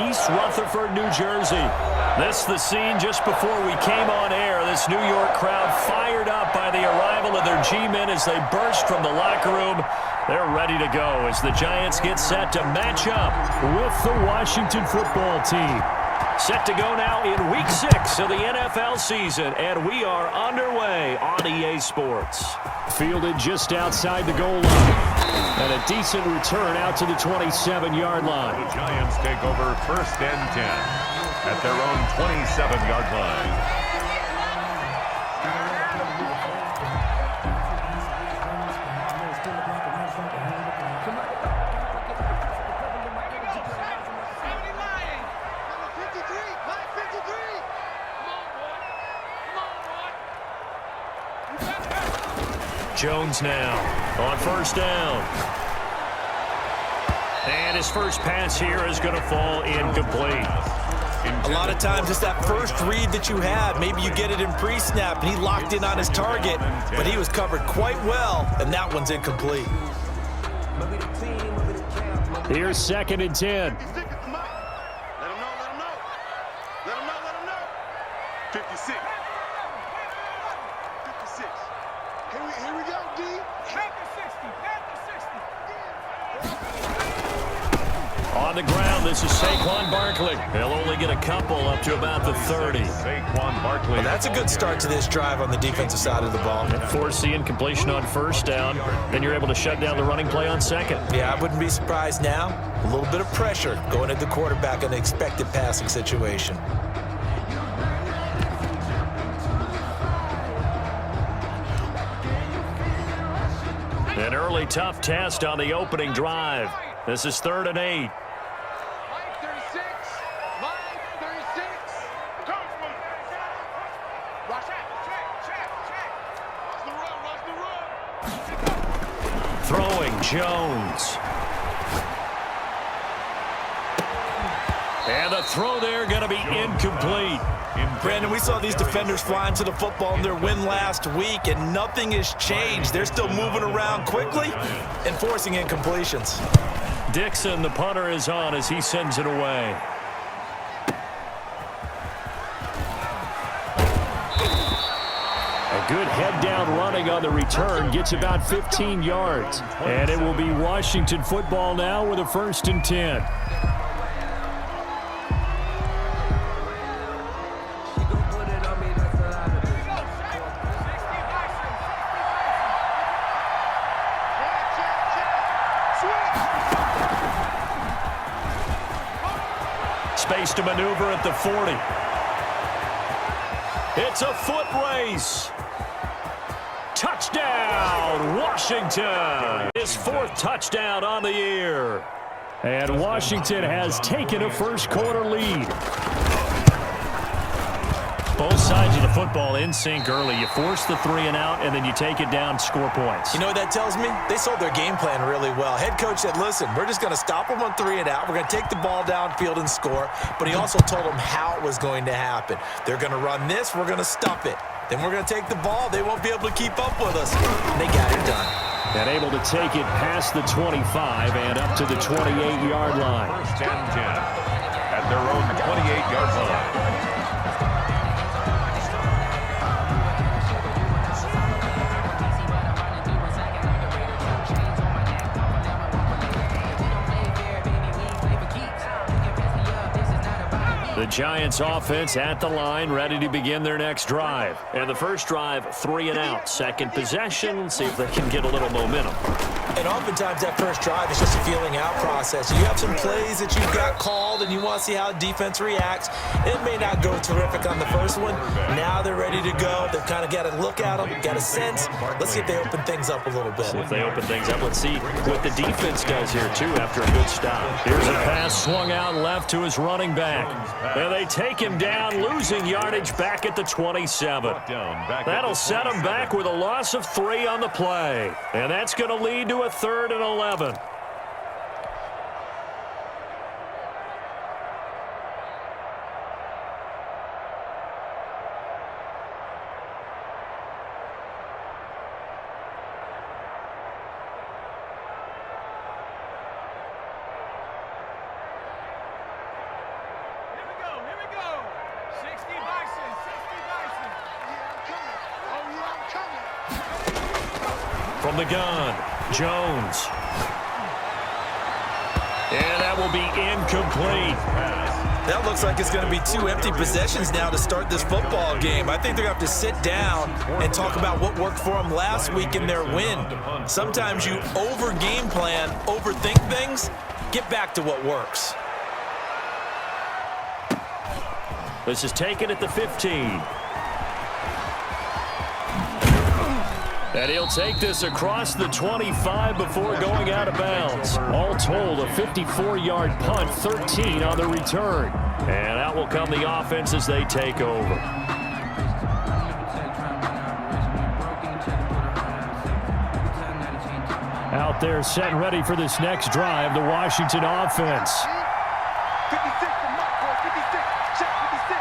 East Rutherford, New Jersey. This is the scene just before we came on air. This New York crowd fired up by the arrival of their G-men as they burst from the locker room. They're ready to go as the Giants get set to match up with the Washington football team. Set to go now in Week 6 of the NFL season, and we are underway on EA Sports. Fielded just outside the goal line. And a decent return out to the 27-yard line. The Giants take over 1st and 10 at their own 27-yard line. Jones now on 1st down. And his first pass here is going to fall incomplete. A lot of times it's that first read that you have. Maybe you get it in pre-snap, and he locked in on his target, but he was covered quite well, and that one's incomplete. Here's 2nd and 10. 56. Here we go, D. Back to 60. On the ground, this is Saquon Barkley. He'll only get a couple up to about the 30. Saquon Barkley. Well, that's a good start to this drive on the defensive side of the ball. Force the incompletion on 1st down. Then you're able to shut down the running play on 2nd. Yeah, I wouldn't be surprised now. A little bit of pressure going at the quarterback in an expected passing situation. An early tough test on the opening drive. This is 3rd and 8. Line 36. Rush the run. Throwing Jones. And the throw there going to be incomplete. Brandon, we saw these defenders flying to the football in their win last week, and nothing has changed. They're still moving around quickly and forcing incompletions. Dixon, the punter, is on as he sends it away. A good head-down running on the return gets about 15 yards. And it will be Washington football now with a 1st and 10. Space to maneuver at the 40. It's a foot race. Touchdown, Washington. His 4th touchdown on the year. And Washington has taken a first-quarter lead. Both sides of the football in sync early. You force the 3 and out, and then you take it down, score points. You know what that tells me? They sold their game plan really well. Head coach said, listen, we're just going to stop them on 3 and out. We're going to take the ball downfield and score. But he also told them how it was going to happen. They're going to run this. We're going to stop it. Then we're going to take the ball. They won't be able to keep up with us. And they got it done. And able to take it past the 25 and up to the 28-yard line. 1st and 10 at their own 28-yard line. The Giants offense at the line, ready to begin their next drive. And the first drive, 3 and out. 2nd possession, see if they can get a little momentum. And oftentimes that first drive is just a feeling out process. You have some plays that you've got called and you want to see how defense reacts. It may not go terrific on the first one. Now they're ready to go. They've kind of got to look at them, got a sense. Let's see if they open things up a little bit. See if they open things up. Let's see what the defense does here, too, after a good stop. Here's a pass swung out left to his running back. And they take him down, losing yardage back at the 27. That'll set him back with a loss of 3 on the play. And that's going to lead to a 3rd and 11. From the gun, Jones. And that will be incomplete. That looks like it's going to be 2 empty possessions now to start this football game. I think they're going to have to sit down and talk about what worked for them last week in their win. Sometimes you over-game plan, overthink things. Get back to what works. This is taken at the 15. And he'll take this across the 25 before going out of bounds. All told, a 54-yard punt, 13 on the return. And out will come the offense as they take over. Out there set and ready for this next drive, the Washington offense. 56 from Mark, 56. Check 56.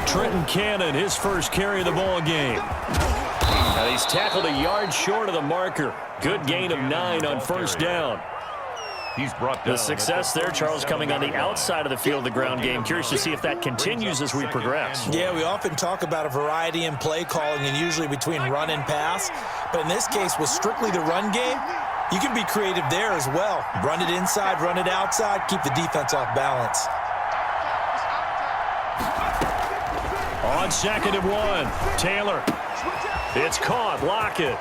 Trenton Cannon, his first carry of the ball game. And he's tackled a yard short of the marker. Good gain of 9 on first down. He's brought down. The success there, Charles, coming on the outside of the field of the ground game. Curious to see if that continues as we progress. Yeah, we often talk about a variety in play calling and usually between run and pass. But in this case, with strictly the run game, you can be creative there as well. Run it inside, run it outside, keep the defense off balance. On 2nd and 1, Taylor. It's caught. Lockett.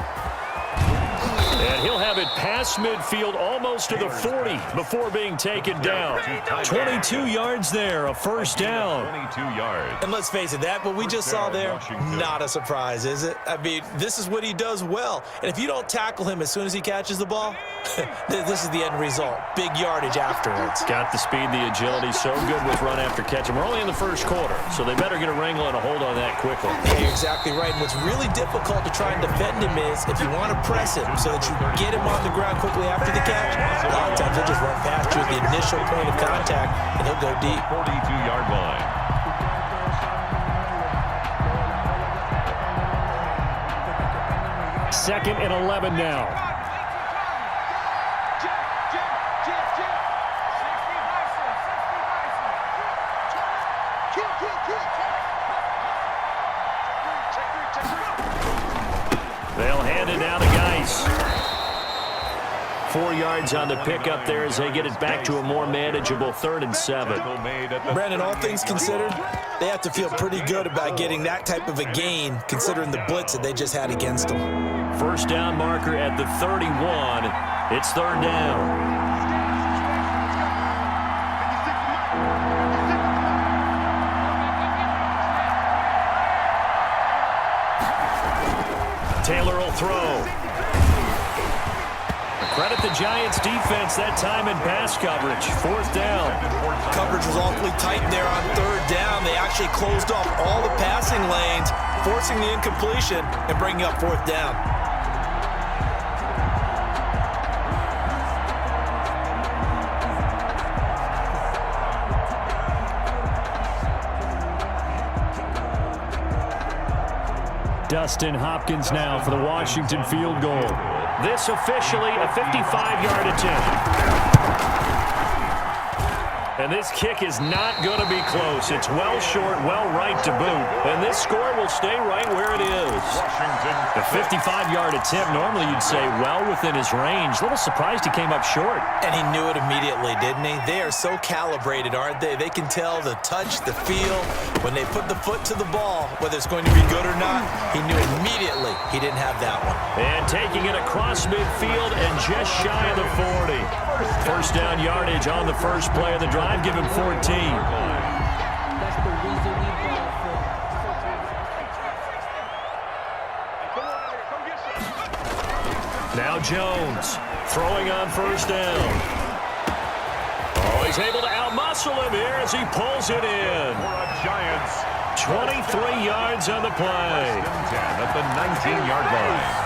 And he'll have it past midfield almost to the 40 before being taken down. 22 yards there, a first down. 22 yards. And let's face it, that what we just saw there, not a surprise, is it? I mean, this is what he does well. And if you don't tackle him as soon as he catches the ball, this is the end result. Big yardage afterwards. Got the speed, the agility, so good with run after catch. And we're only in the first quarter, so they better get a wrangle and a hold on that quickly. Yeah, you're exactly right. And what's really difficult to try and defend him is if you want to press him so that you get him on the ground quickly after the catch, a lot of times he'll just run past you at the initial point of contact, and he'll go deep. 42-yard line. Second and 11 now. They'll hand it down to Geis. 4 yards on the pickup there as they get it back to a more manageable 3rd and 7. Brandon, all things considered, they have to feel pretty good about getting that type of a gain considering the blitz that they just had against them. First down marker at the 31. It's 3rd down. Taylor will throw. Credit the Giants defense that time in pass coverage. 4th down. Coverage was awfully tight there on 3rd down. They actually closed off all the passing lanes, forcing the incompletion and bringing up 4th down. Dustin Hopkins now for the Washington field goal. This officially a 55-yard attempt. And this kick is not going to be close. It's well short, well right to boot. And this score will stay right where it is. The 55-yard attempt, normally you'd say well within his range. A little surprised he came up short. And he knew it immediately, didn't he? They are so calibrated, aren't they? They can tell the touch, the feel. When they put the foot to the ball, whether it's going to be good or not, he knew immediately he didn't have that one. And taking it across midfield and just shy of the 40. First down yardage on the first play of the drive. Give him 14. Now Jones throwing on first down. Oh, he's able to outmuscle him here as he pulls it in. Giants. 23 yards on the play. 10 at the 19-yard line.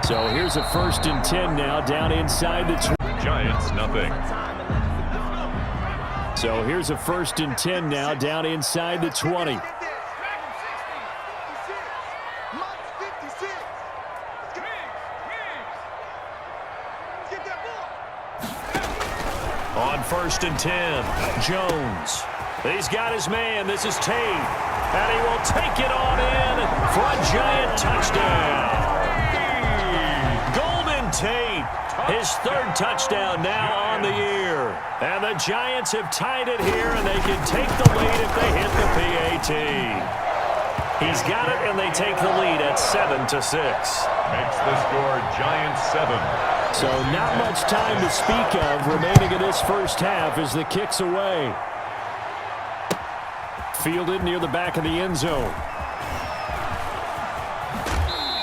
So here's a 1st and 10 now down inside the 20. Giants nothing. So here's a 1st and 10 now down inside the 20. first and 10. Jones. He's got his man. This is Tate. And he will take it on in for a Giant touchdown. Golden Tate. His third touchdown now on the year. And the Giants have tied it here, and they can take the lead if they hit the PAT. He's got it, and they take the lead at 7-6. Makes the score Giants 7. So not much time to speak of remaining in this first half as the kick's away. Fielded near the back of the end zone.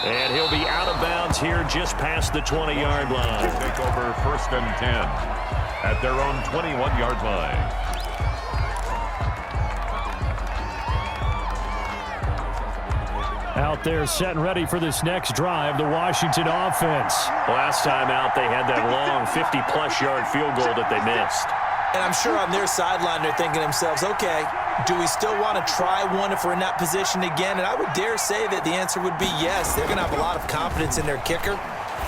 And he'll be out of bounds here just past the 20-yard line. Take over first and 10 at their own 21-yard line. Out there set and ready for this next drive, the Washington offense. Last time out, they had that long 50-plus yard field goal that they missed. And I'm sure on their sideline they're thinking to themselves, okay, do we still want to try one if we're in that position again? And I would dare say that the answer would be yes. They're going to have a lot of confidence in their kicker.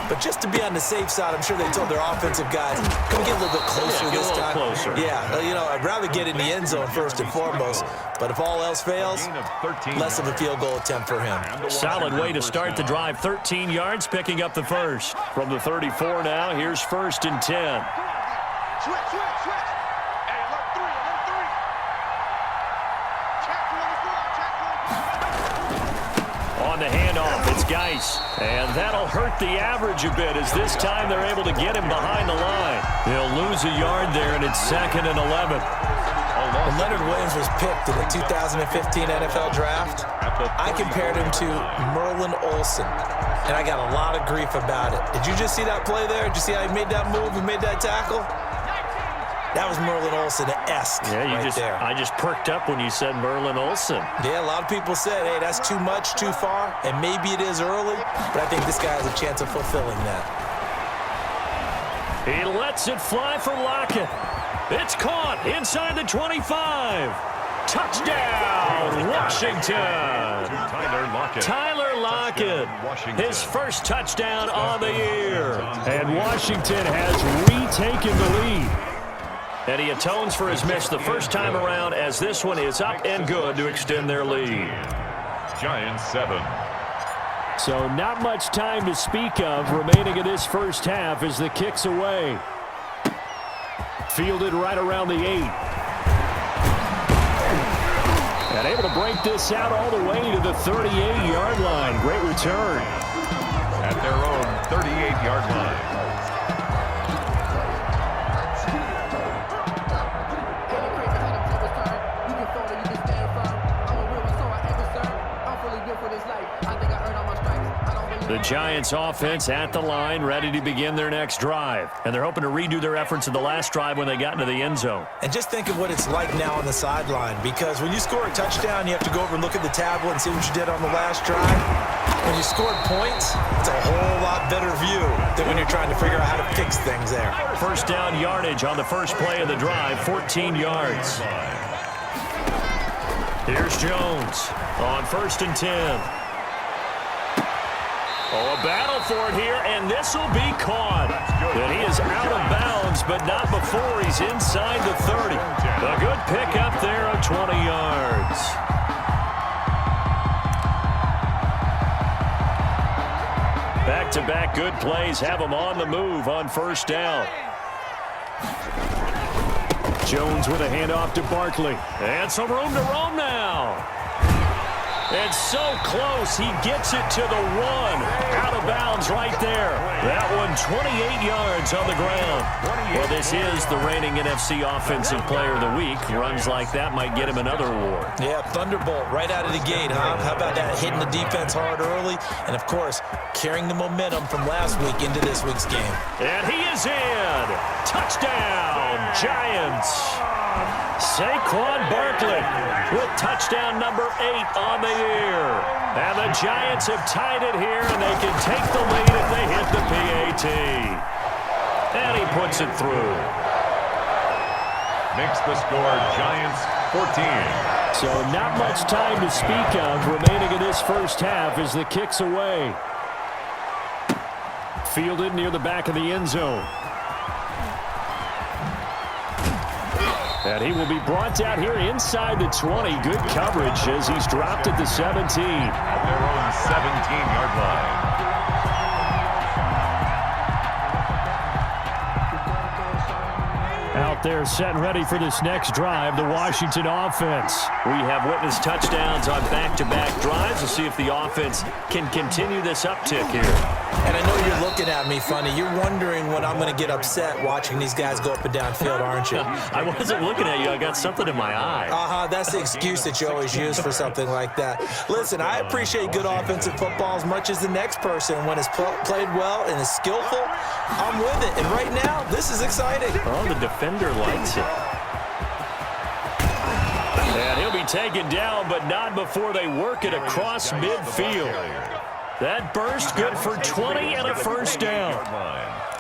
But just to be on the safe side, I'm sure they told their offensive guys, can we get a little bit closer this time? Closer. Yeah, you know, I'd rather get in the end zone first and foremost. But if all else fails, less of a field goal attempt for him. Solid way to start the drive. 13 yards, picking up the first. From the 34 now, here's first and 10. Switch. Hey, alert three. On the handoff, it's Geis. And that'll hurt the average a bit as this time they're able to get him behind the line. They'll lose a yard there, and it's 2nd and 11. When Leonard Williams was picked in the 2015 NFL Draft, I compared him to Merlin Olsen, and I got a lot of grief about it. Did you just see that play there? Did you see how he made that move? He made that tackle? That was Merlin Olsen-esque there. I just perked up when you said Merlin Olsen. Yeah, a lot of people said, hey, that's too much, too far, and maybe it is early, but I think this guy has a chance of fulfilling that. He lets it fly for Lockett. It's caught inside the 25. Touchdown, Washington. Tyler Lockett, his first touchdown on the year. And Washington has retaken the lead. And he atones for his miss the first time around as this one is up and good to extend their lead. Giants 7. So not much time to speak of remaining in this first half as the kick's away. Fielded right around the 8. And able to break this out all the way to the 38-yard line. Great return. At their own 38-yard line. The Giants offense at the line, ready to begin their next drive. And they're hoping to redo their efforts in the last drive when they got into the end zone. And just think of what it's like now on the sideline, because when you score a touchdown, you have to go over and look at the tablet and see what you did on the last drive. When you scored points, it's a whole lot better view than when you're trying to figure out how to fix things there. First down yardage on the first play of the drive, 14 yards. Here's Jones on first and 10. Oh, a battle for it here, and this will be caught. And he is out of bounds, but not before he's inside the 30. A good pickup there of 20 yards. Back-to-back good plays have him on the move on first down. Jones with a handoff to Barkley. And some room to roam now. And so close, he gets it to the 1. Out of bounds right there. That one 28 yards on the ground. Well, this is the reigning NFC Offensive Player of the Week. Runs like that might get him another award. Yeah, thunderbolt right out of the gate, huh? How about that, hitting the defense hard early? And, of course, carrying the momentum from last week into this week's game. And he is in. Touchdown, Giants. Saquon Barkley with touchdown number 8 on the year. And the Giants have tied it here, and they can take the lead if they hit the PAT. And he puts it through. Makes the score Giants 14. So not much time to speak of remaining in this first half as the kick's away. Fielded near the back of the end zone. And he will be brought down here inside the 20. Good coverage as he's dropped at the 17. At their own 17-yard line. Out there set and ready for this next drive, the Washington offense. We have witnessed touchdowns on back-to-back drives. We'll see if the offense can continue this uptick here. And I know you're looking at me funny. You're wondering when I'm going to get upset watching these guys go up and down field, aren't you? I wasn't looking at you. I got something in my eye. That's the excuse that you always use for something like that. Listen, I appreciate good offensive football as much as the next person. When it's played well and is skillful, I'm with it. And right now, this is exciting. Oh, the defender likes it. And he'll be taken down, but not before they work it across midfield. That burst good for 20 and a first down.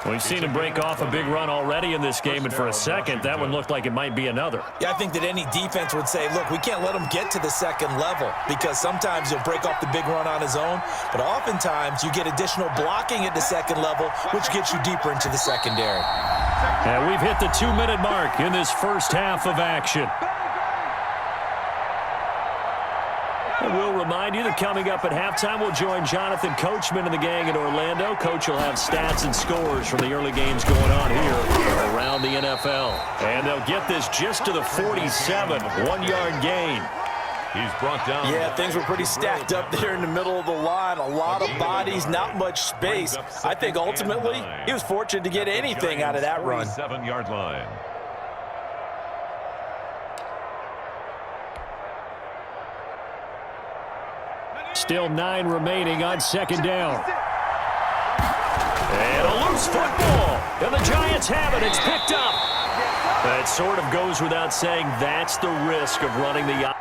We've seen him break off a big run already in this game, and for a second, that one looked like it might be another. Yeah, I think that any defense would say, look, we can't let him get to the second level because sometimes he'll break off the big run on his own, but oftentimes you get additional blocking at the second level, which gets you deeper into the secondary. And we've hit the 2-minute mark in this first half of action. And we'll remind you that coming up at halftime, we'll join Jonathan Coachman and the gang in Orlando. Coach will have stats and scores from the early games going on here around the NFL. And they'll get this just to the 47, 1-yard gain. He's brought down. Yeah, things were pretty stacked up there in the middle of the line. A lot of bodies, not much space. I think ultimately he was fortunate to get anything out of that run. 7-yard line. Still 9 remaining on second down. And a loose football. And the Giants have it. It's picked up. That sort of goes without saying. That's the risk of running the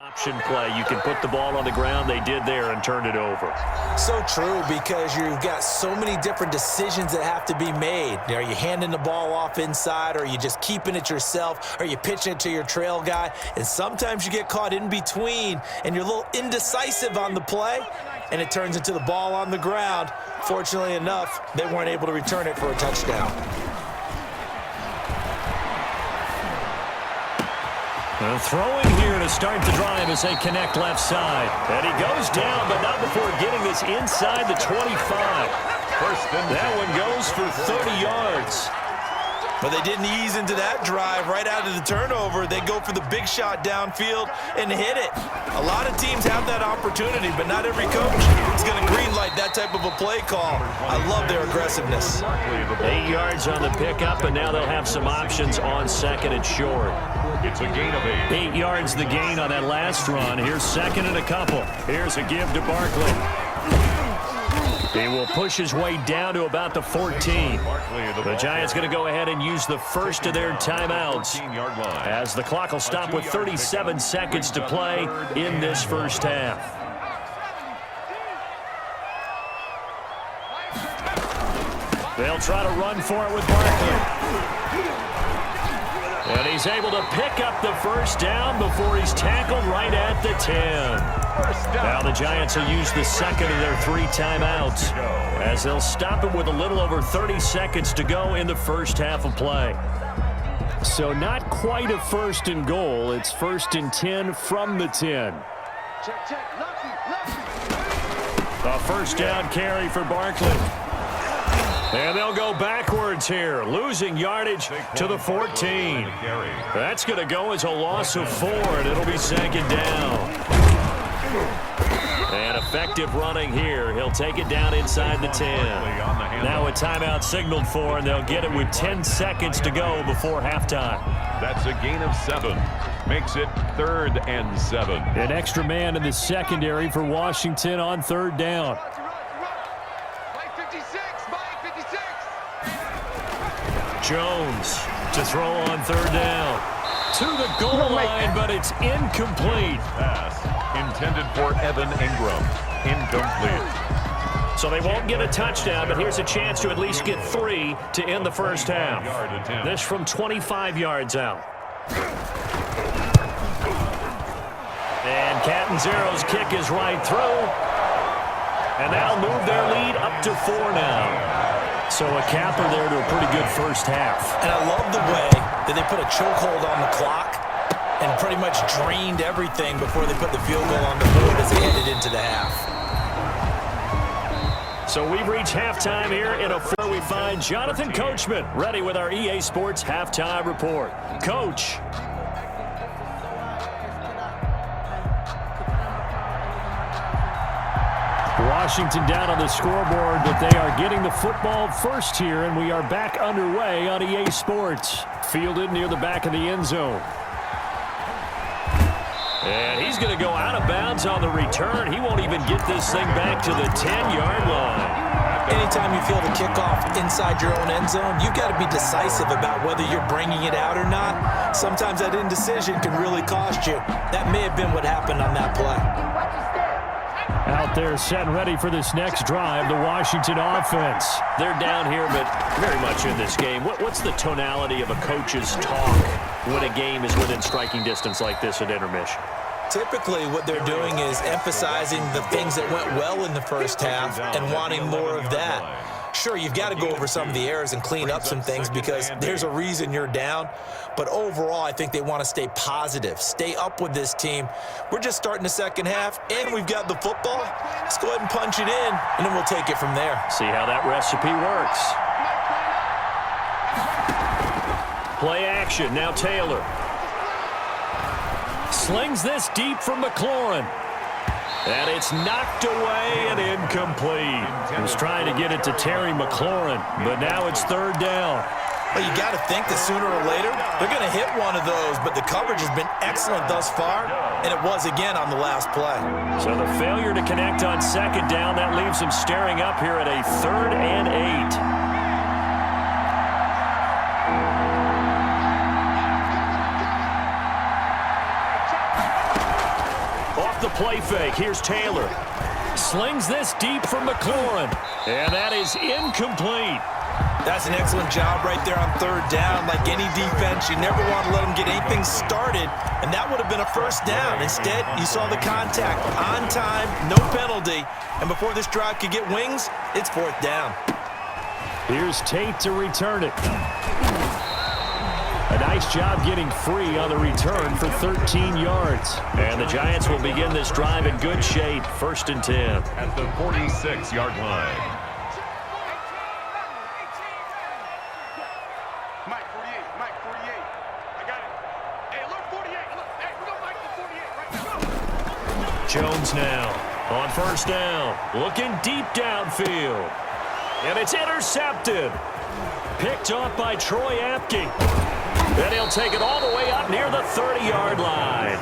option play. You can put the ball on the ground. They did there and turned it over. So true, because you've got so many different decisions that have to be made. Are you handing the ball off inside? Or are you just keeping it yourself? Are you pitching it to your trail guy? And sometimes you get caught in between and you're a little indecisive on the play and it turns into the ball on the ground. Fortunately enough, they weren't able to return it for a touchdown. Throwing here to start the drive as they connect left side. And he goes down, but not before getting this inside the 25. That one goes for 30 yards. But they didn't ease into that drive right out of the turnover. They go for the big shot downfield and hit it. A lot of teams have that opportunity, but not every coach is going to greenlight that type of a play call. I love their aggressiveness. 8 yards on the pickup, and now they'll have some options on second and short. It's a gain of 8. 8 yards the gain on that last run. Here's second and a couple. Here's a give to Barkley. He will push his way down to about the 14. The Giants going to go ahead and use the first of their timeouts as the clock will stop with 37 seconds to play in this first half. They'll try to run for it with Barkley. And he's able to pick up the first down before he's tackled right at the 10. Now the Giants will use the second of their 3 timeouts as they'll stop him with a little over 30 seconds to go in the first half of play. So not quite a first and goal. It's first and 10 from the 10. A first down carry for Barkley. And they'll go backwards here, losing yardage to the 14. That's going to go as a loss of 4, and it'll be second down. And effective running here. He'll take it down inside the 10. Now a timeout signaled for, and they'll get it with 10 seconds to go before halftime. That's a gain of 7. Makes it 3rd and 7. An extra man in the secondary for Washington on 3rd down. Jones to throw on 3rd down. To the goal line, but it's incomplete. Pass intended for Evan Ingram. Incomplete. So they won't get a touchdown, but here's a chance to at least get 3 to end the first half. This from 25 yards out. And Catanzaro's kick is right through. And that'll move their lead up to 4 now. So a capper there to a pretty good first half. And I love the way that they put a chokehold on the clock and pretty much drained everything before they put the field goal on the board as they headed into the half. So we've reached halftime here in a where we find Jonathan Coachman ready with our EA Sports halftime report. Coach. Washington down on the scoreboard, but they are getting the football first here, and we are back underway on EA Sports. Fielded near the back of the end zone. And he's going to go out of bounds on the return. He won't even get this thing back to the 10-yard line. Anytime you field a kickoff inside your own end zone, you've got to be decisive about whether you're bringing it out or not. Sometimes that indecision can really cost you. That may have been what happened on that play. Out there set and ready for this next drive, the Washington offense. They're down here, but very much in this game. What's the tonality of a coach's talk when a game is within striking distance like this at intermission? Typically, what they're doing is emphasizing the things that went well in the first half and wanting more of that. Sure, you've got to go over some of the errors and clean up some things because there's a reason you're down. But overall, I think they want to stay positive, stay up with this team. We're just starting the second half, and we've got the football. Let's go ahead and punch it in, and then we'll take it from there. See how that recipe works. Play action. Now Taylor. Slings this deep from McLaurin. And it's knocked away and incomplete. He was trying to get it to Terry McLaurin, but now it's third down. Well, you got to think that sooner or later, they're going to hit one of those, but the coverage has been excellent thus far, and it was again on the last play. So the failure to connect on second down, that leaves them staring up here at a 3rd and 8. The play fake. Here's Taylor. Slings this deep from McLaurin. And that is incomplete. That's an excellent job right there on third down. Like any defense, you never want to let them get anything started, and that would have been a first down. Instead, you saw the contact on time, no penalty, and before this drive could get wings, it's 4th down. Here's Tate to return it. A nice job getting free on the return for 13 yards. And the Giants will begin this drive in good shape. 1st and 10. At the 46-yard line. Mike 48, Mike 48. I got it. Hey, look, 48. Look, hey, we got Mike the 48 right now. Jones now on 1st down. Looking deep downfield. And it's intercepted. Picked off by Troy Apke. Then he'll take it all the way up near the 30-yard line.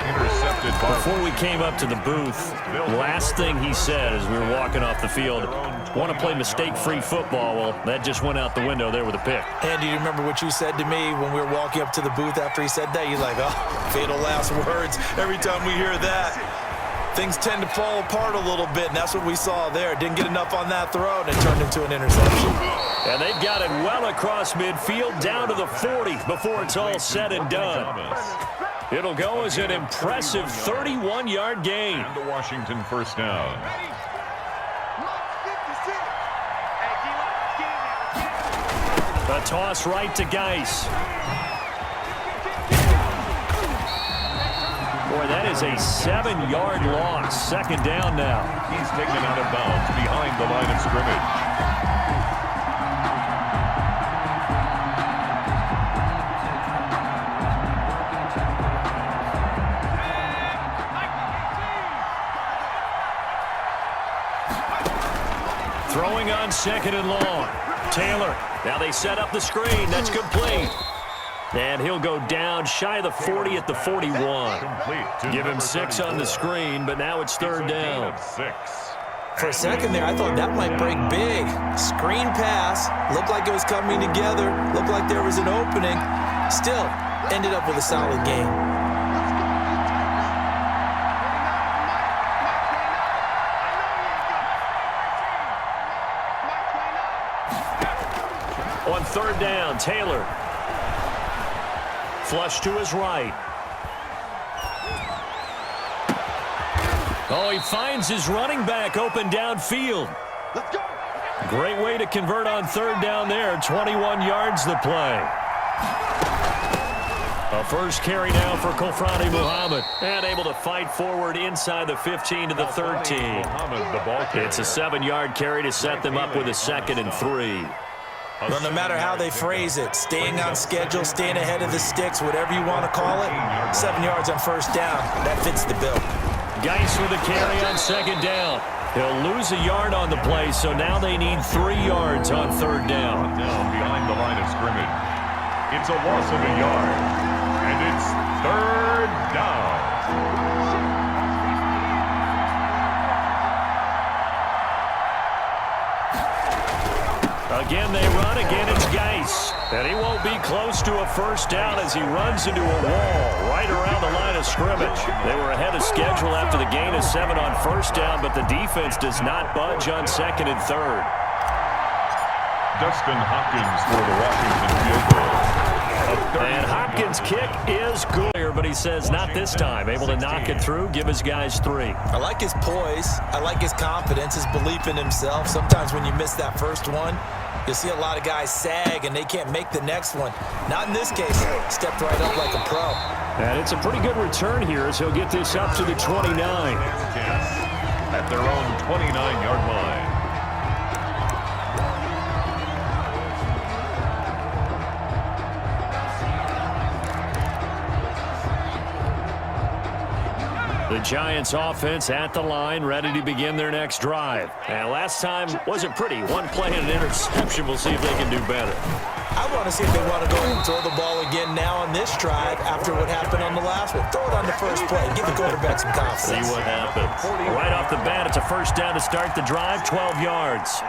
Intercepted. Before we came up to the booth, last thing he said as we were walking off the field, want to play mistake-free football. Well, that just went out the window there with a pick. And do you remember what you said to me when we were walking up to the booth after he said that? You're like, oh, fatal last words every time we hear that. Things tend to fall apart a little bit, and that's what we saw there. Didn't get enough on that throw, and it turned into an interception. And they've got it well across midfield down to the 40 before it's all said and done. It'll go as an impressive 31-yard gain. And the Washington first down. A toss right to Geis. Boy, that is a 7-yard loss. 2nd down now. He's taken out of bounds behind the line of scrimmage. Throwing on 2nd and long. Taylor. Now they set up the screen. That's complete. And he'll go down shy of the 40 at the 41. Give him 6 on the screen, but now it's 3rd down. For a second there, I thought that might break big. Screen pass. Looked like it was coming together. Looked like there was an opening. Still, ended up with a solid game. On 3rd down, Taylor. Flush to his right. Oh, he finds his running back open downfield. Let's go. Great way to convert on third down there. 21 yards the play. A first carry now for Kofrani Muhammad. And able to fight forward inside the 15 to the 13. It's a 7-yard carry to set them up with a 2nd and 3. Well, no matter how they phrase it, staying on schedule, staying ahead of the sticks, whatever you want to call it, 7 yards on first down, that fits the bill. Geis with a carry on 2nd down. He'll lose a yard on the play, so now they need 3 yards on third down. Down behind the line of scrimmage. It's a loss of a yard, and it's third down. Again, they run. Again, it's Geis. And he won't be close to a first down as he runs into a wall right around the line of scrimmage. They were ahead of schedule after the gain of 7 on first down, but the defense does not budge on 2nd and 3rd. Dustin Hopkins for the Washington field goal. And Hopkins' kick is good, but he says not this time. Able to knock it through, give his guys 3. I like his poise. I like his confidence, his belief in himself. Sometimes when you miss that first one, you see a lot of guys sag and they can't make the next one. Not in this case. Stepped right up like a pro. And it's a pretty good return here as he'll get this up to the 29. At their own 29-yard line. The Giants offense at the line, ready to begin their next drive. And last time wasn't pretty. One play and an interception. We'll see if they can do better. I want to see if they want to go ahead and throw the ball again now on this drive after what happened on the last one. Throw it on the first play. Give the quarterback some confidence. See what happens. Right off the bat, it's a first down to start the drive, 12 yards.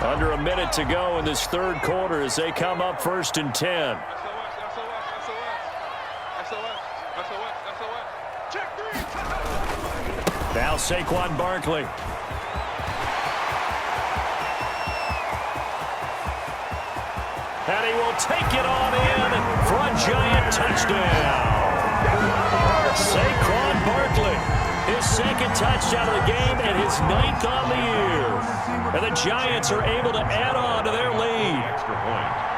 Under a minute to go in this third quarter as they come up 1st and 10. Now Saquon Barkley. And he will take it on in for a Giant touchdown. Saquon Barkley, his 2nd touchdown of the game and his 9th on the year. And the Giants are able to add on to their lead. Extra point.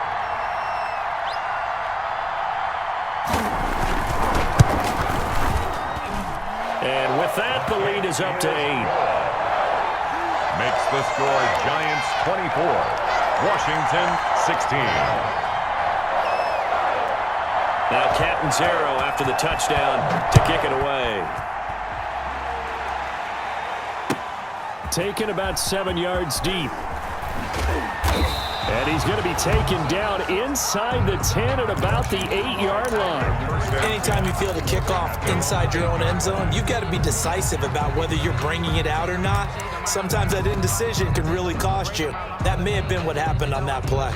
And with that, the lead is up to 8. Makes the score Giants 24, Washington 16. Now Catanzaro after the touchdown to kick it away. Taken about 7 yards deep. And he's going to be taken down inside the 10 at about the 8-yard line. Anytime you feel the kickoff inside your own end zone, you've got to be decisive about whether you're bringing it out or not. Sometimes that indecision can really cost you. That may have been what happened on that play.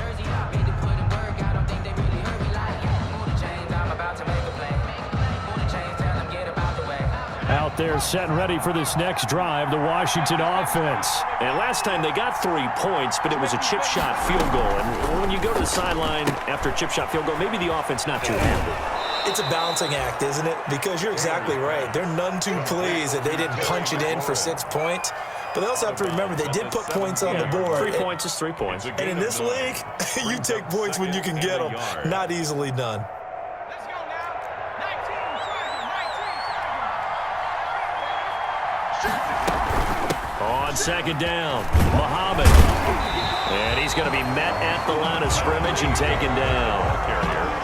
Out there set and ready for this next drive, the Washington offense. And last time they got 3 points, but it was a chip shot field goal. And when you go to the sideline after a chip shot field goal, maybe the offense not too happy. It's a balancing act, isn't it? Because you're exactly right. They're none too pleased that they didn't punch it in for 6 points. But they also have to remember they did put points on the board. 3 points is 3 points. And in this league, you take points when you can get them. Not easily done. On 2nd down, Muhammad. And he's going to be met at the line of scrimmage and taken down.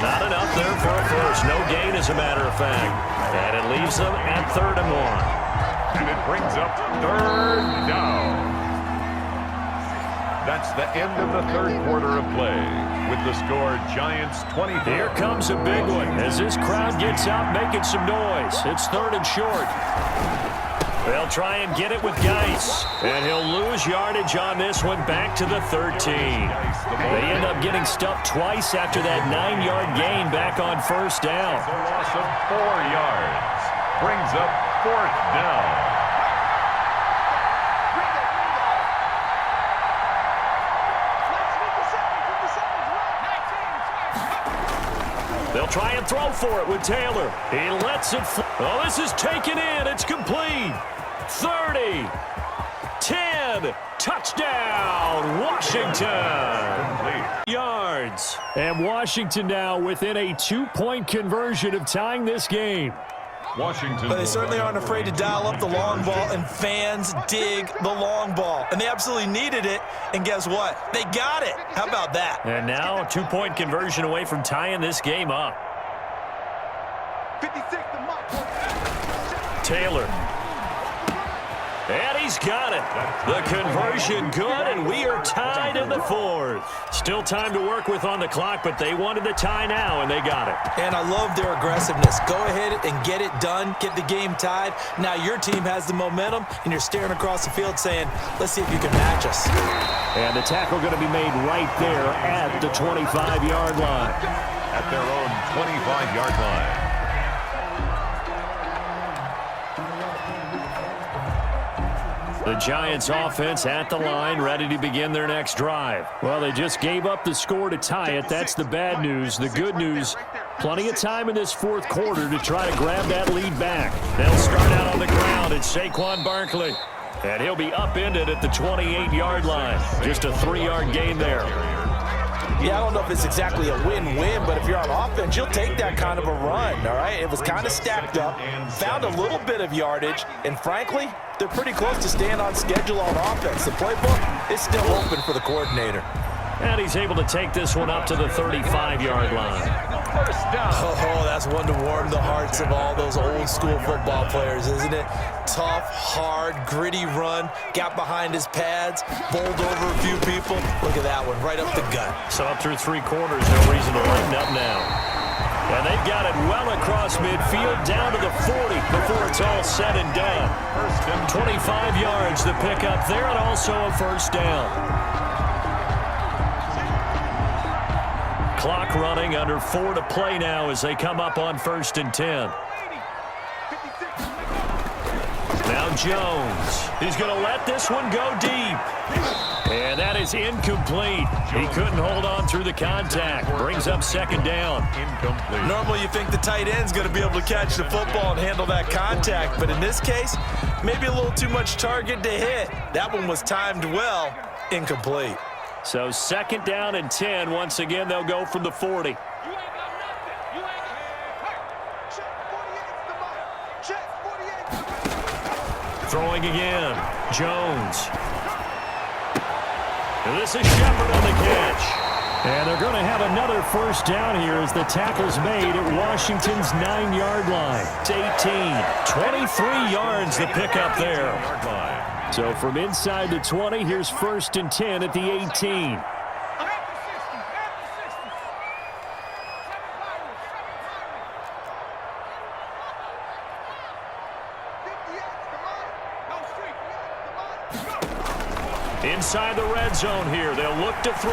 Not enough there for a first. No gain, as a matter of fact. And it leaves them at 3rd and 1. And it brings up 3rd down. That's the end of the third quarter of play. With the score, Giants 24. Here comes a big one as this crowd gets out making some noise. It's 3rd and short. They'll try and get it with Geis. And he'll lose yardage on this one back to the 13. They end up getting stuffed twice after that 9-yard gain back on first down. It's a loss of 4 yards. Brings up 4th down. They'll try and throw for it with Taylor. He lets it fly. Oh, this is taken in. It's complete. 30, 10, touchdown, Washington. Yards. And Washington now within a 2-point conversion of tying this game. Washington. But they certainly aren't afraid to dial up the long ball, and fans dig the long ball. And they absolutely needed it, and guess what? They got it. How about that? And now a 2-point conversion away from tying this game up. 56 to Mike. Taylor. And he's got it. The conversion good, and we are tied in the fourth. Still time to work with on the clock, but they wanted the tie now, and they got it. And I love their aggressiveness. Go ahead and get it done. Get the game tied. Now your team has the momentum, and you're staring across the field saying, let's see if you can match us. And the tackle going to be made right there at the 25-yard line. At their own 25-yard line. The Giants offense at the line, ready to begin their next drive. Well, they just gave up the score to tie it. That's the bad news. The good news, plenty of time in this fourth quarter to try to grab that lead back. They'll start out on the ground. It's Saquon Barkley. And he'll be upended at the 28-yard line. Just a 3-yard gain there. Yeah, I don't know if it's exactly a win-win, but if you're on offense, you'll take that kind of a run, all right? It was kind of stacked up, found a little bit of yardage, and frankly, they're pretty close to staying on schedule on offense. The playbook is still open for the coordinator. And he's able to take this one up to the 35-yard line. First down. Oh, that's one to warm the hearts of all those old-school football players, isn't it? Tough, hard, gritty run, got behind his pads, bowled over a few people. Look at that one, right up the gut. So up through 3 quarters, no reason to lighten up now. And they've got it well across midfield, down to the 40 before it's all said and done. 25 yards the pickup there, and also a first down. Clock running, under 4 to play now as they come up on 1st and 10. Now Jones. He's going to let this one go deep. And that is incomplete. He couldn't hold on through the contact. Brings up 2nd down. Incomplete. Normally you think the tight end's going to be able to catch the football and handle that contact, but in this case, maybe a little too much target to hit. That one was timed well. Incomplete. So 2nd down and 10. Once again, they'll go from the 40. Throwing again. Jones. And this is Shepard on the catch. And they're going to have another first down here as the tackle's made at Washington's 9-yard line. It's 18. 23 yards the pickup there. So from inside the 20, here's 1st and 10 at the 18. Inside the red zone here. They'll look to throw.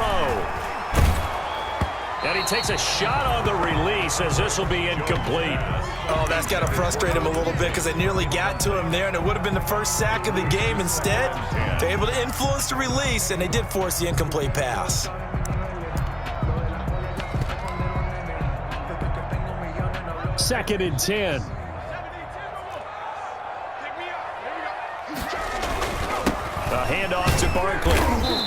And he takes a shot on the release as this will be incomplete. Oh, that's got to frustrate him a little bit because they nearly got to him there, and it would have been the first sack of the game. Instead, they're able to influence the release, and they did force the incomplete pass. Second and 10. A handoff to Barkley.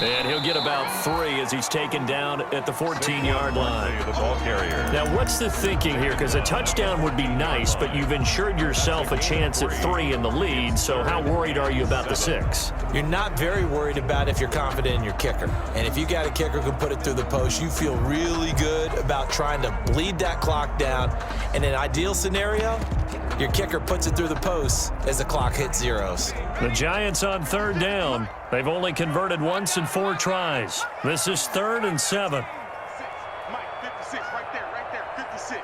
And he'll get about 3 as he's taken down at the 14-yard line. The ball carrier. Now, what's the thinking here? Because a touchdown would be nice, but you've ensured yourself a chance at 3 in the lead, so how worried are you about the 6? You're not very worried about if you're confident in your kicker. And if you got a kicker who can put it through the post, you feel really good about trying to bleed that clock down. In an ideal scenario, your kicker puts it through the post as the clock hits zeros. The Giants on 3rd down. They've only converted once in 4 tries. This is 3rd and 7. Mike, 56, right there, 56.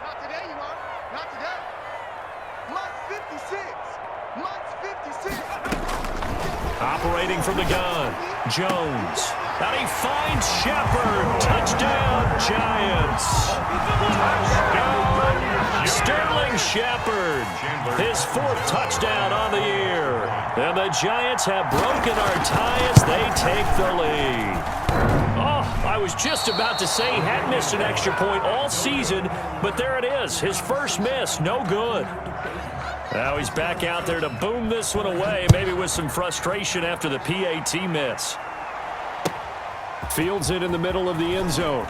Not today, you are. Not today. Mike's 56. Operating from the gun, Jones. And he finds Shepard. Touchdown, Giants. Sterling Shepard, his 4th touchdown on the year. And the Giants have broken our tie as they take the lead. Oh, I was just about to say he hadn't missed an extra point all season, but there it is. His first miss, no good. Now he's back out there to boom this one away, maybe with some frustration after the PAT miss. Fields it in the middle of the end zone.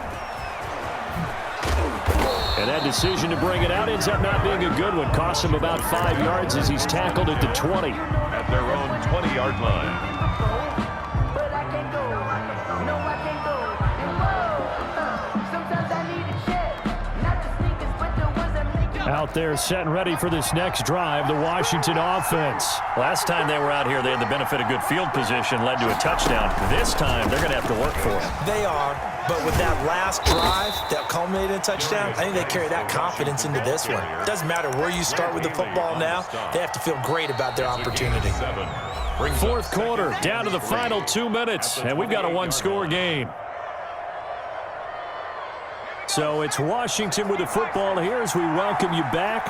And that decision to bring it out ends up not being a good one. Costs him about 5 yards as he's tackled at the 20. At their own 20-yard line. Out there setting ready for this next drive, the Washington offense. Last time they were out here, they had the benefit of good field position, led to a touchdown. This time, they're going to have to work for it. They are, but with that last drive that culminated in a touchdown, I think they carry that confidence into this one. It doesn't matter where you start with the football now. They have to feel great about their opportunity. Fourth quarter, down to the final 2 minutes, and we've got a one-score game. So it's Washington with the football here as we welcome you back.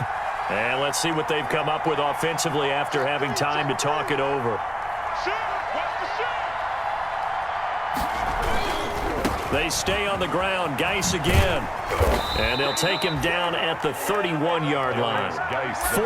And let's see what they've come up with offensively after having time to talk it over. They stay on the ground. Geis again. And they'll take him down at the 31-yard line.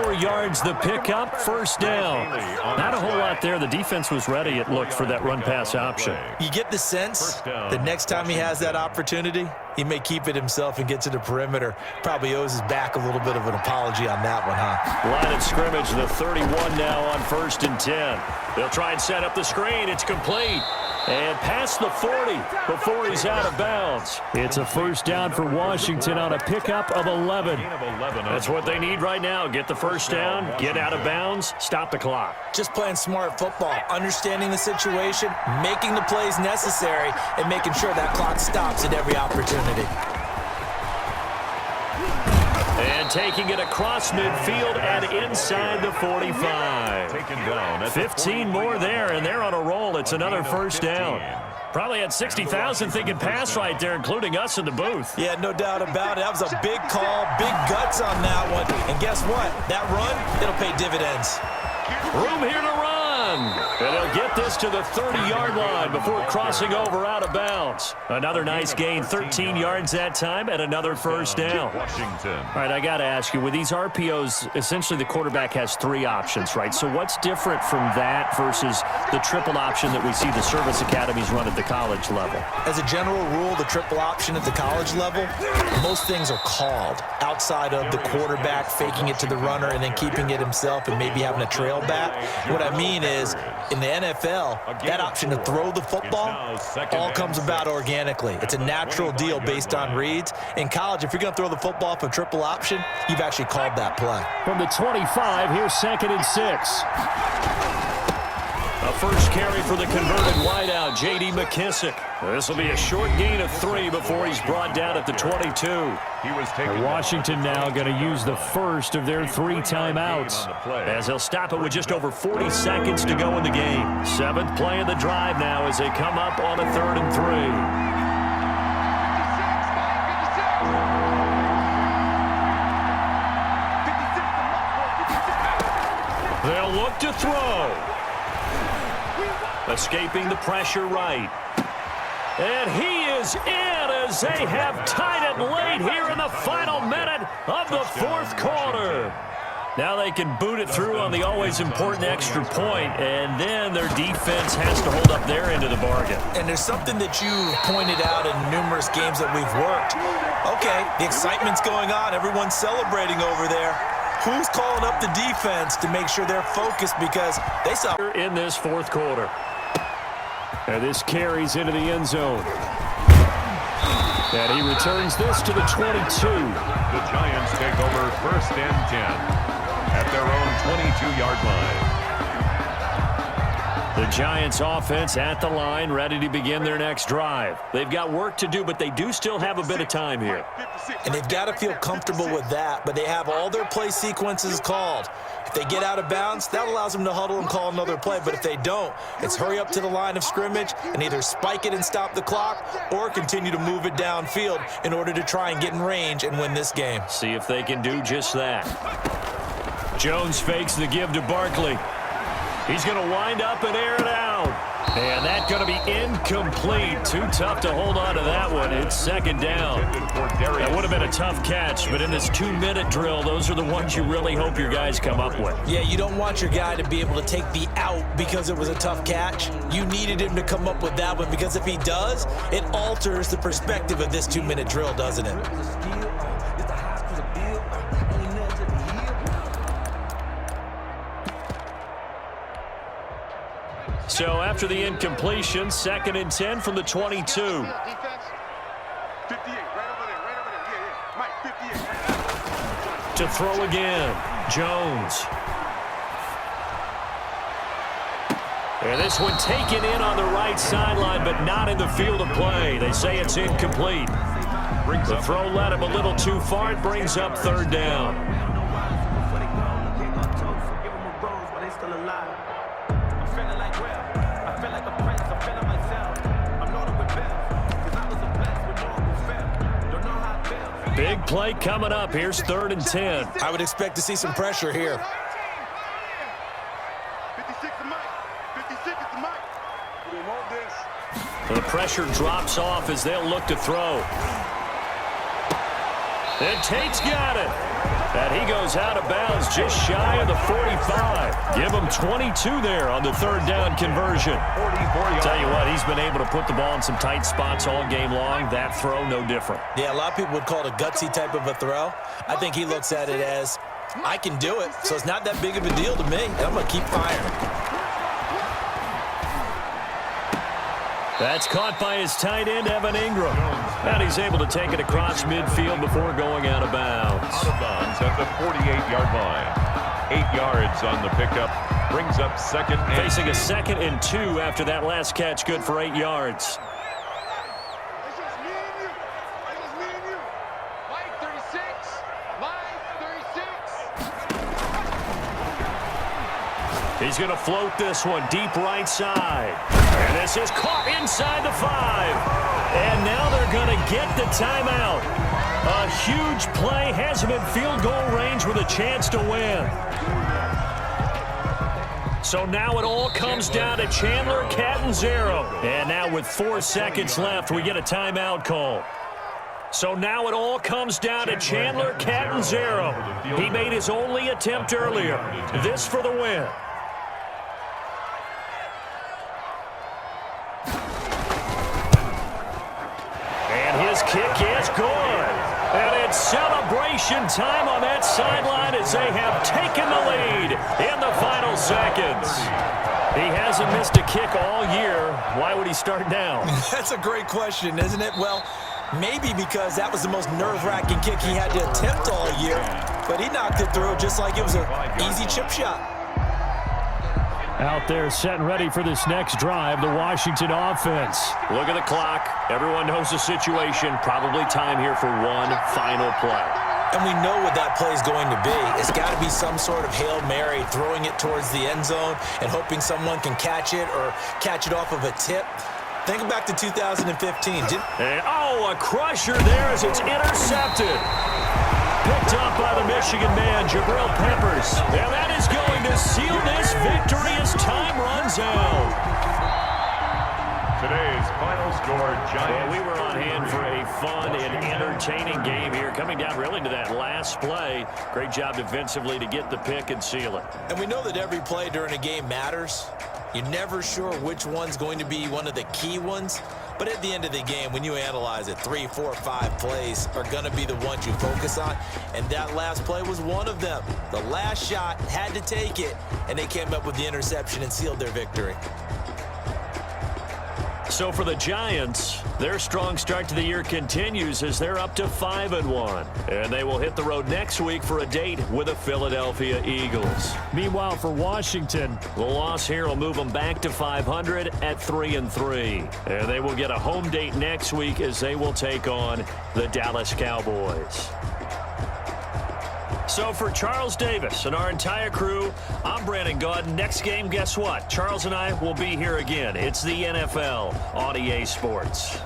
4 yards the pickup, first down. Not a whole lot there. The defense was ready, it looked, for that run-pass option. You get the sense that next time he has that opportunity, he may keep it himself and get to the perimeter. Probably owes his back a little bit of an apology on that one, huh? Line of scrimmage, the 31 now on 1st and 10. They'll try and set up the screen. It's complete. And past the 40 before he's out of bounds. It's a first down for Washington on a pickup of 11. That's what they need right now. Get the first down, get out of bounds, stop the clock. Just playing smart football, understanding the situation, making the plays necessary, and making sure that clock stops at every opportunity. And taking it across midfield and inside the 45. 15 more there, and they're on a roll. It's another first down. Probably had 60,000 thinking pass right there, including us in the booth. Yeah, no doubt about it. That was a big call, big guts on that one. And guess what? That run, it'll pay dividends. Room here to run. And he'll get this to the 30-yard line before crossing over out of bounds. Another nice gain, 13 yards that time, and another first down. Washington. All right, I got to ask you, with these RPOs, essentially the quarterback has 3 options, right? So what's different from that versus the triple option that we see the service academies run at the college level? As a general rule, the triple option at the college level, most things are called outside of the quarterback faking it to the runner and then keeping it himself and maybe having a trail back. What I mean is, in the NFL, that option to throw the football all comes about organically. It's a natural deal based on reads. In college, if you're going to throw the football for a triple option, you've actually called that play. From the 25, here's 2nd and 6. A first carry for the converted wideout, J.D. McKissick. This will be a short gain of 3 before he's brought down at the 22. Washington now going to use the first of their 3 timeouts as they'll stop it with just over 40 seconds to go in the game. 7th play of the drive now as they come up on a 3rd and 3. They'll look to throw. Escaping the pressure right. And he is in as they have tied it late here in the final minute of the 4th quarter. Now they can boot it through on the always important extra point, and then their defense has to hold up their end of the bargain. And there's something that you've pointed out in numerous games that we've worked. Okay, the excitement's going on. Everyone's celebrating over there. Who's calling up the defense to make sure they're focused because they saw in this 4th quarter. And this carries into the end zone. And he returns this to the 22. The Giants take over 1st and 10 at their own 22-yard line. The Giants offense at the line, ready to begin their next drive. They've got work to do, but they do still have a bit of time here. And they've got to feel comfortable with that, but they have all their play sequences called. If they get out of bounds, that allows them to huddle and call another play. But if they don't, it's hurry up to the line of scrimmage and either spike it and stop the clock or continue to move it downfield in order to try and get in range and win this game. See if they can do just that. Jones fakes the give to Barkley. He's going to wind up and air it out. And that's going to be incomplete. Too tough to hold on to that one. It's second down. That would have been a tough catch, but in this 2-minute drill, those are the ones you really hope your guys come up with. Yeah, you don't want your guy to be able to take the out because it was a tough catch. You needed him to come up with that one, because if he does, it alters the perspective of this 2-minute drill, doesn't it? So after the incompletion, 2nd and 10 from the 22. Defense. 58, right over there. Yeah. Mike, 58. To throw again, Jones. And this one taken in on the right sideline, but not in the field of play. They say it's incomplete. The throw led him a little too far. It brings up 3rd down. Big play coming up. Here's 3rd and 10. I would expect to see some pressure here. 56 to Mike. 56 to Mike. We want this. The pressure drops off as they'll look to throw. And Tate's got it. And he goes out of bounds just shy of the 45. Give him 22 there on the 3rd down conversion. Tell you what, he's been able to put the ball in some tight spots all game long. That throw, no different. Yeah, a lot of people would call it a gutsy type of a throw. I think he looks at it as, I can do it, so it's not that big of a deal to me. I'm going to keep firing. That's caught by his tight end, Evan Ingram. And he's able to take it across midfield before going out of bounds. Out of bounds at the 48-yard line. 8 yards on the pickup. Brings up 2nd and... Facing a 2nd and 2 after that last catch, good for 8 yards. It's just me and you. It's just me and you. Mike, 36. Mike, 36. He's going to float this one deep right side. And this is caught inside the 5. And now they're going to get the timeout. A huge play has him in field goal range with a chance to win. So now it all comes down to Chandler Catanzaro. And now with 4 seconds left, we get a timeout call. So now it all comes down to Chandler Catanzaro. He made his only attempt earlier. This for the win. And his kick is good. And it's celebration time on that sideline as they have taken the lead in the final seconds. He hasn't missed a kick all year. Why would he start now? That's a great question, isn't it? Well, maybe because that was the most nerve-wracking kick he had to attempt all year. But he knocked it through just like it was an easy chip shot. Out there set and ready for this next drive, the Washington offense. Look at the clock. Everyone knows the situation. Probably time here for one final play. And we know what that play is going to be. It's got to be some sort of Hail Mary, throwing it towards the end zone and hoping someone can catch it or catch it off of a tip. Think back to 2015. And, a crusher there as it's intercepted. Picked up by the Michigan man, Jabril Peppers. And that is going to seal this victory as time runs out. Today's final score, Giants. Well, we were on hand for a fun and entertaining game here, coming down really to that last play. Great job defensively to get the pick and seal it. And we know that every play during a game matters. You're never sure which one's going to be one of the key ones. But at the end of the game, when you analyze it, 3, 4, 5 plays are going to be the ones you focus on. And that last play was one of them. The last shot had to take it, and they came up with the interception and sealed their victory. So for the Giants, their strong start to the year continues as they're up to 5-1. And they will hit the road next week for a date with the Philadelphia Eagles. Meanwhile, for Washington, the loss here will move them back to 500 at 3-3. And they will get a home date next week as they will take on the Dallas Cowboys. So for Charles Davis and our entire crew, I'm Brandon Gaudin. Next game, guess what? Charles and I will be here again. It's the NFL on EA Sports.